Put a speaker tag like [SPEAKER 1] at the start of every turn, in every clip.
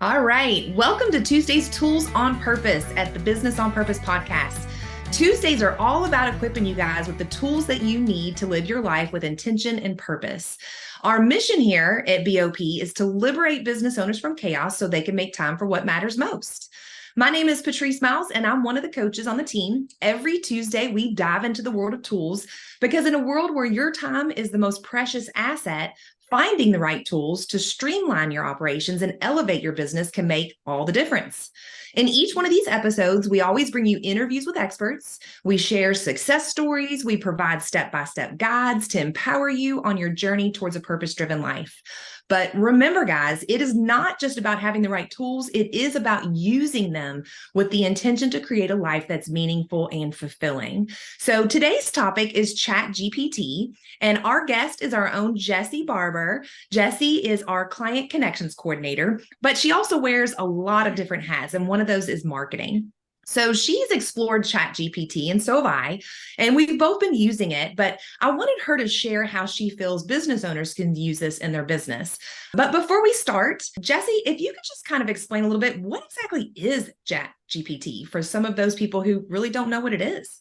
[SPEAKER 1] All right. Welcome to Tuesday's Tools on Purpose at the Business on Purpose podcast. Tuesdays are all about equipping you guys with the tools that you need to live your life with intention and purpose. Our mission here at BOP is to liberate business owners from chaos so they can make time for what matters most. My name is Patrice Miles, and I'm one of the coaches on the team. Every Tuesday, we dive into the world of tools because in a world where your time is the most precious asset, finding the right tools to streamline your operations and elevate your business can make all the difference. In each one of these episodes, we always bring you interviews with experts. We share success stories. We provide step-by-step guides to empower you on your journey towards a purpose-driven life. But remember, guys, it is not just about having the right tools. It is about using them with the intention to create a life that's meaningful and fulfilling. So today's topic is ChatGPT, and our guest is our own Jessie Barber. Jessie is our client connections coordinator, but she also wears a lot of different hats, and one of those is marketing. So she's explored ChatGPT, and so have I, and we've both been using it, but I wanted her to share how she feels business owners can use this in their business. But before we start, Jessie, if you could just kind of explain a little bit, what exactly is ChatGPT for some of those people who really don't know what it is?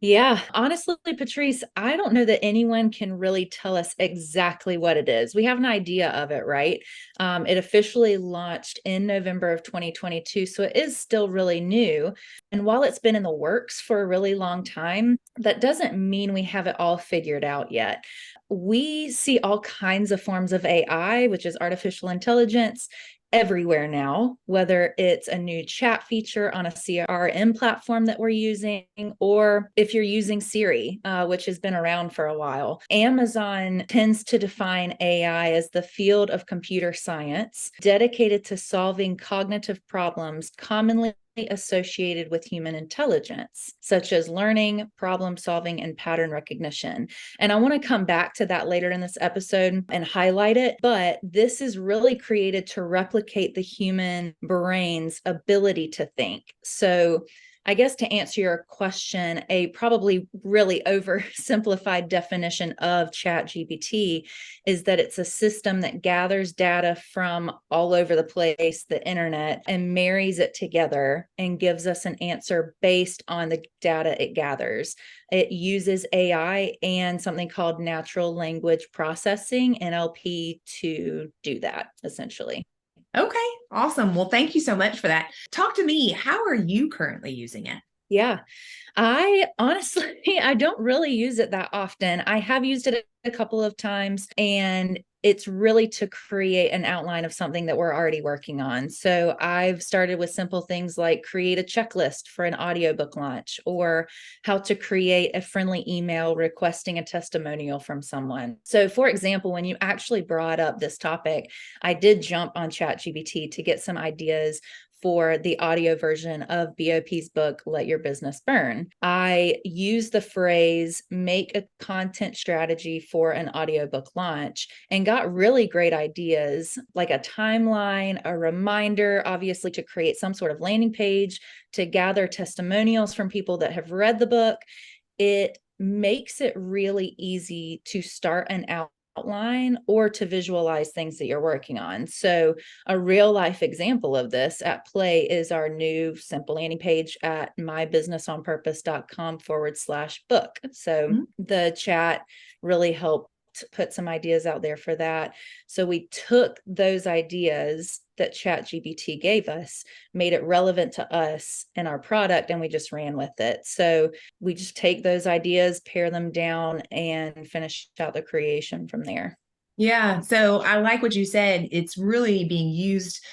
[SPEAKER 2] Yeah, honestly, Patrice, I don't know that anyone can really tell us exactly what it is. We have an idea of it, right? It officially launched in November of 2022, so it is still really new. And while it's been in the works for a really long time, that doesn't mean we have it all figured out yet. We see all kinds of forms of AI, which is artificial intelligence, everywhere now, whether it's a new chat feature on a CRM platform that we're using, or if you're using Siri, which has been around for a while. Amazon tends to define AI as the field of computer science dedicated to solving cognitive problems commonly associated with human intelligence, such as learning, problem solving, and pattern recognition. And I want to come back to that later in this episode and highlight it, but this is really created to replicate the human brain's ability to think. So I guess to answer your question, a probably really oversimplified definition of ChatGPT is that it's a system that gathers data from all over the place, the internet, and marries it together and gives us an answer based on the data it gathers. It uses AI and something called natural language processing, NLP, to do that, essentially.
[SPEAKER 1] Okay, awesome. Well, thank you so much for that. Talk to me. How are you currently using it?
[SPEAKER 2] Yeah, I honestly, I don't really use it that often. I have used it a couple of times, and it's really to create an outline of something that we're already working on. So I've started with simple things like create a checklist for an audiobook launch, or how to create a friendly email requesting a testimonial from someone. So for example, when you actually brought up this topic, I did jump on ChatGPT to get some ideas for the audio version of BOP's book, Let Your Business Burn. I use the phrase, make a content strategy for an audiobook launch, and got really great ideas like a timeline, a reminder, obviously to create some sort of landing page, to gather testimonials from people that have read the book. It makes it really easy to start an outline or to visualize things that you're working on. So a real life example of this at play is our new simple landing page at mybusinessonpurpose.com/book. So the chat really helped put some ideas out there for that. So we took those ideas that ChatGPT gave us, made it relevant to us and our product, and we just ran with it. So we just take those ideas, pare them down, and finish out the creation from there.
[SPEAKER 1] Yeah, so I like what you said. It's really being used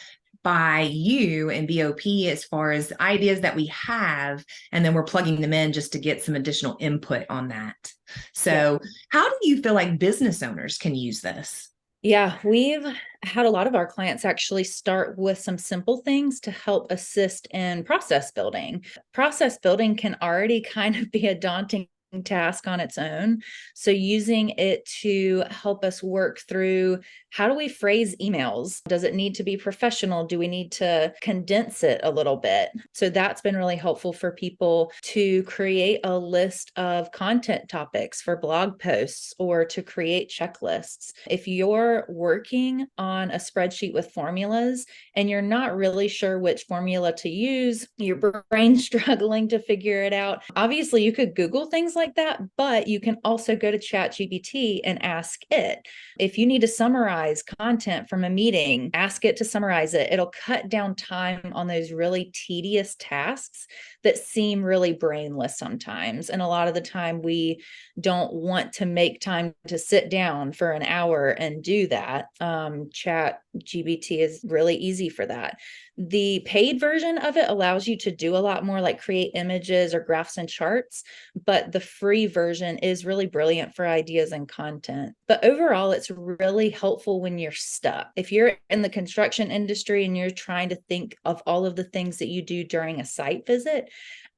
[SPEAKER 1] by you and BOP as far as ideas that we have, and then we're plugging them in just to get some additional input on that.
[SPEAKER 2] Yeah.
[SPEAKER 1] So, how do you feel like business owners can use this?
[SPEAKER 2] Yeah, we've had a lot of our clients actually start with some simple things to help assist in process building. Process building can already kind of be a daunting task on its own. So using it to help us work through, how do we phrase emails? Does it need to be professional? Do we need to condense it a little bit? So that's been really helpful for people to create a list of content topics for blog posts or to create checklists. If you're working on a spreadsheet with formulas and you're not really sure which formula to use, your brain's struggling to figure it out, obviously you could Google things like that, but you can also go to ChatGPT and ask it. If you need to summarize content from a meeting, ask it to summarize it. It'll cut down time on those really tedious tasks that seem really brainless sometimes. And a lot of the time we don't want to make time to sit down for an hour and do that. ChatGPT is really easy for that. The paid version of it allows you to do a lot more, like create images or graphs and charts, but the free version is really brilliant for ideas and content. But overall, it's really helpful when you're stuck. If you're in the construction industry and you're trying to think of all of the things that you do during a site visit,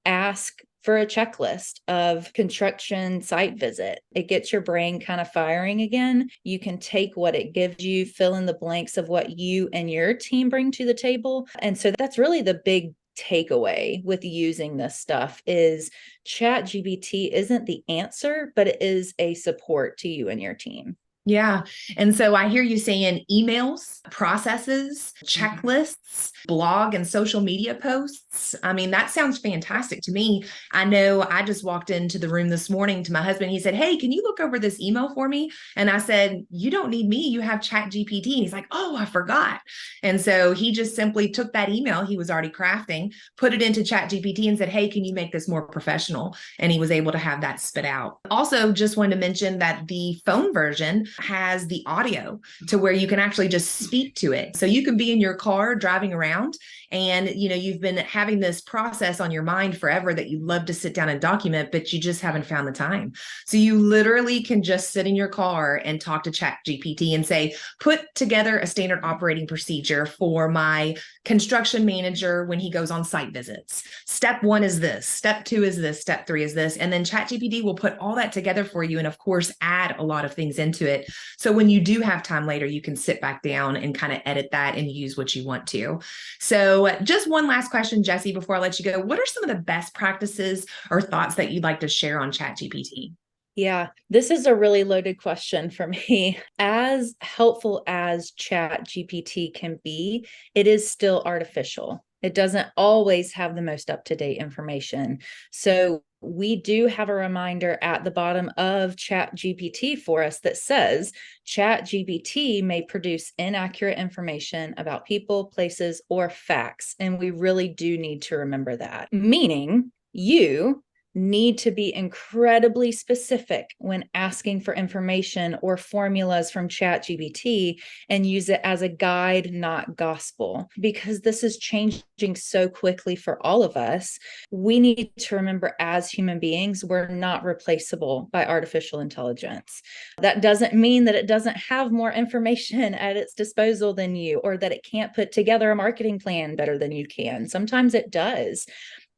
[SPEAKER 2] ask for a checklist of construction site visit. It gets your brain kind of firing again. You can take what it gives you, fill in the blanks of what you and your team bring to the table. And so that's really the big takeaway with using this stuff is ChatGPT isn't the answer, but it is a support to you and your team.
[SPEAKER 1] Yeah. And so I hear you saying emails, processes, checklists, blog and social media posts. I mean, that sounds fantastic to me. I know I just walked into the room this morning to my husband. He said, "Hey, can you look over this email for me?" And I said, "You don't need me. You have ChatGPT." And he's like, "Oh, I forgot." And so he just simply took that email he was already crafting, put it into ChatGPT and said, "Hey, can you make this more professional?" And he was able to have that spit out. Also, just wanted to mention that the phone version has the audio to where you can actually just speak to it. So you can be in your car driving around and you've been having this process on your mind forever that you'd love to sit down and document, but you just haven't found the time. So you literally can just sit in your car and talk to ChatGPT and say, "Put together a standard operating procedure for my construction manager when he goes on site visits. Step 1 is this, step 2 is this, step 3 is this." And then ChatGPT will put all that together for you and of course add a lot of things into it. So when you do have time later, you can sit back down and kind of edit that and use what you want to. So just one last question, Jessie, before I let you go. What are some of the best practices or thoughts that you'd like to share on ChatGPT?
[SPEAKER 2] Yeah, this is a really loaded question for me. As helpful as ChatGPT can be, it is still artificial. It doesn't always have the most up-to-date information. So we do have a reminder at the bottom of ChatGPT for us that says ChatGPT may produce inaccurate information about people, places, or facts. And we really do need to remember that. Meaning, you need to be incredibly specific when asking for information or formulas from ChatGPT and use it as a guide, not gospel, because this is changing so quickly for all of us. We need to remember as human beings, we're not replaceable by artificial intelligence. That doesn't mean that it doesn't have more information at its disposal than you, or that it can't put together a marketing plan better than you can. Sometimes it does.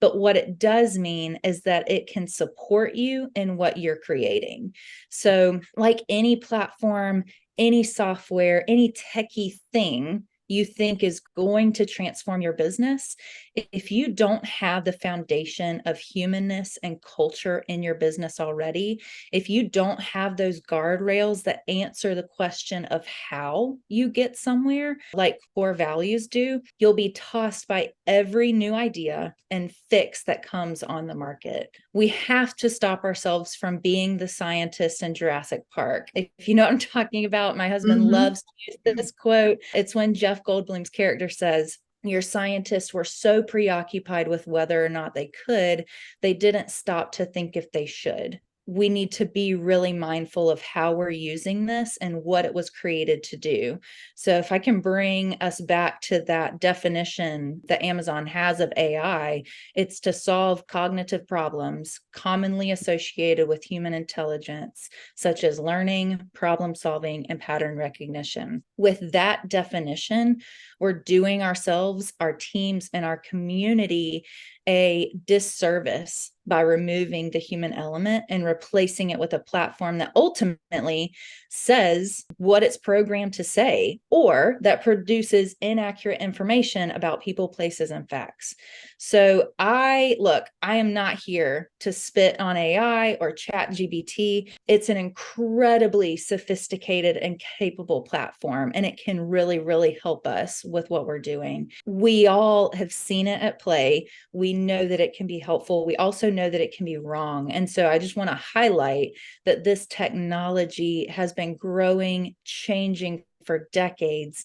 [SPEAKER 2] But what it does mean is that it can support you in what you're creating. So, like any platform, any software, any techie thing you think is going to transform your business, if you don't have the foundation of humanness and culture in your business already, if you don't have those guardrails that answer the question of how you get somewhere, like core values do, you'll be tossed by every new idea and fix that comes on the market. We have to stop ourselves from being the scientists in Jurassic Park. If you know what I'm talking about, my husband loves to use this quote. It's when Jeff Goldblum's character says, "Your scientists were so preoccupied with whether or not they could, they didn't stop to think if they should." We need to be really mindful of how we're using this and what it was created to do. So if I can bring us back to that definition that Amazon has of AI, it's to solve cognitive problems commonly associated with human intelligence, such as learning, problem solving, and pattern recognition. With that definition, we're doing ourselves, our teams, and our community a disservice by removing the human element and replacing it with a platform that ultimately says what it's programmed to say, or that produces inaccurate information about people, places, and facts. So I am not here to spit on AI or ChatGPT. It's an incredibly sophisticated and capable platform, and it can really, really help us with what we're doing. We all have seen it at play. We know that it can be helpful. We also know that it can be wrong. And so I just want to highlight that this technology has been growing, changing for decades,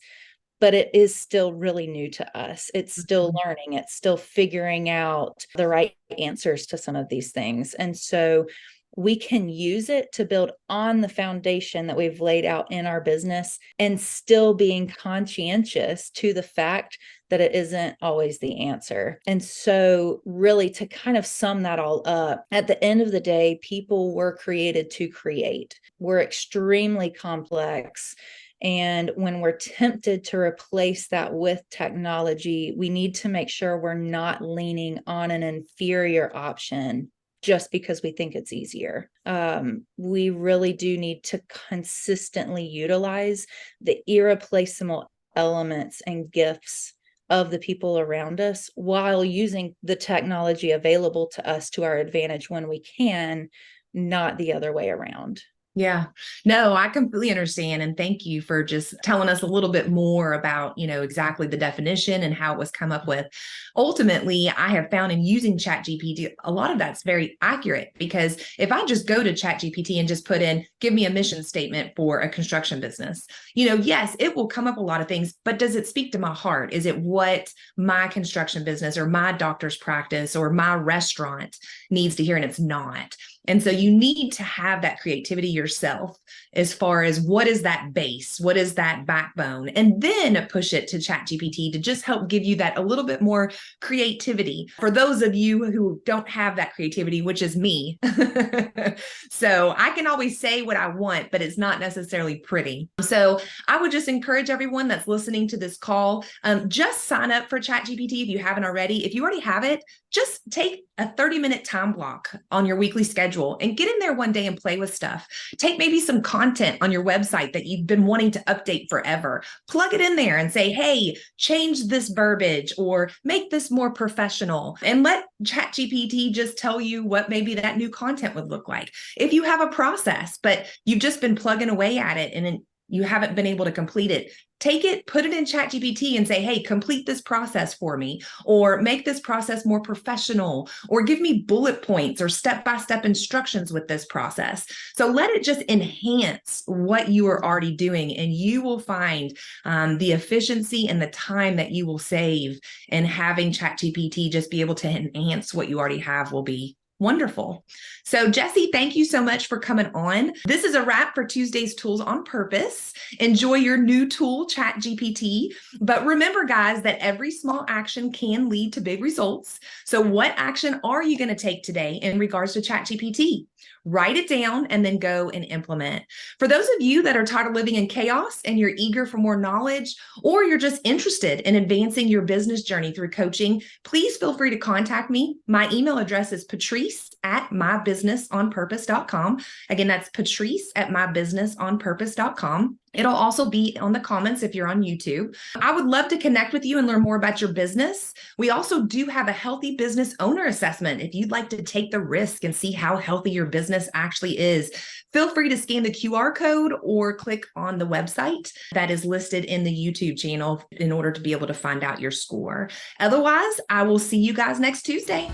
[SPEAKER 2] but it is still really new to us. It's still learning. It's still figuring out the right answers to some of these things. And so we can use it to build on the foundation that we've laid out in our business, and still being conscientious to the fact that it isn't always the answer. And so really, to kind of sum that all up, at the end of the day, people were created to create. We're extremely complex. And when we're tempted to replace that with technology, we need to make sure we're not leaning on an inferior option just because we think it's easier. We really do need to consistently utilize the irreplaceable elements and gifts of the people around us, while using the technology available to us to our advantage when we can, not the other way around.
[SPEAKER 1] Yeah, no, I completely understand. And thank you for just telling us a little bit more about, exactly the definition and how it was come up with. Ultimately, I have found in using ChatGPT, a lot of that's very accurate, because if I just go to ChatGPT and just put in, give me a mission statement for a construction business, yes, it will come up a lot of things, but does it speak to my heart? Is it what my construction business or my doctor's practice or my restaurant needs to hear? And it's not. And so you need to have that creativity yourself, as far as what is that base, what is that backbone, and then push it to ChatGPT to just help give you that a little bit more creativity. For those of you who don't have that creativity, which is me, so I can always say what I want, but it's not necessarily pretty. So I would just encourage everyone that's listening to this call, just sign up for ChatGPT if you haven't already. If you already have it, just take a 30-minute time block on your weekly schedule and get in there one day and play with stuff. Take maybe some content on your website that you've been wanting to update forever. Plug it in there and say, hey, change this verbiage or make this more professional, and let ChatGPT just tell you what maybe that new content would look like. If you have a process, but you've just been plugging away at it and you haven't been able to complete it, take it, put it in ChatGPT and say, hey, complete this process for me, or make this process more professional, or give me bullet points or step-by-step instructions with this process. So let it just enhance what you are already doing, and you will find the efficiency and the time that you will save in having ChatGPT just be able to enhance what you already have will be wonderful. So Jessie, thank you so much for coming on. This is a wrap for Tuesday's Tools on Purpose. Enjoy your new tool, ChatGPT. But remember, guys, that every small action can lead to big results. So what action are you going to take today in regards to ChatGPT? Write it down and then go and implement. For those of you that are tired of living in chaos and you're eager for more knowledge, or you're just interested in advancing your business journey through coaching, please feel free to contact me. My email address is patrice@mybusinessonpurpose.com. Again, that's patrice@mybusinessonpurpose.com. It'll also be on the comments if you're on YouTube. I would love to connect with you and learn more about your business. We also do have a healthy business owner assessment. If you'd like to take the risk and see how healthy your business actually is, feel free to scan the QR code or click on the website that is listed in the YouTube channel in order to be able to find out your score. Otherwise, I will see you guys next Tuesday.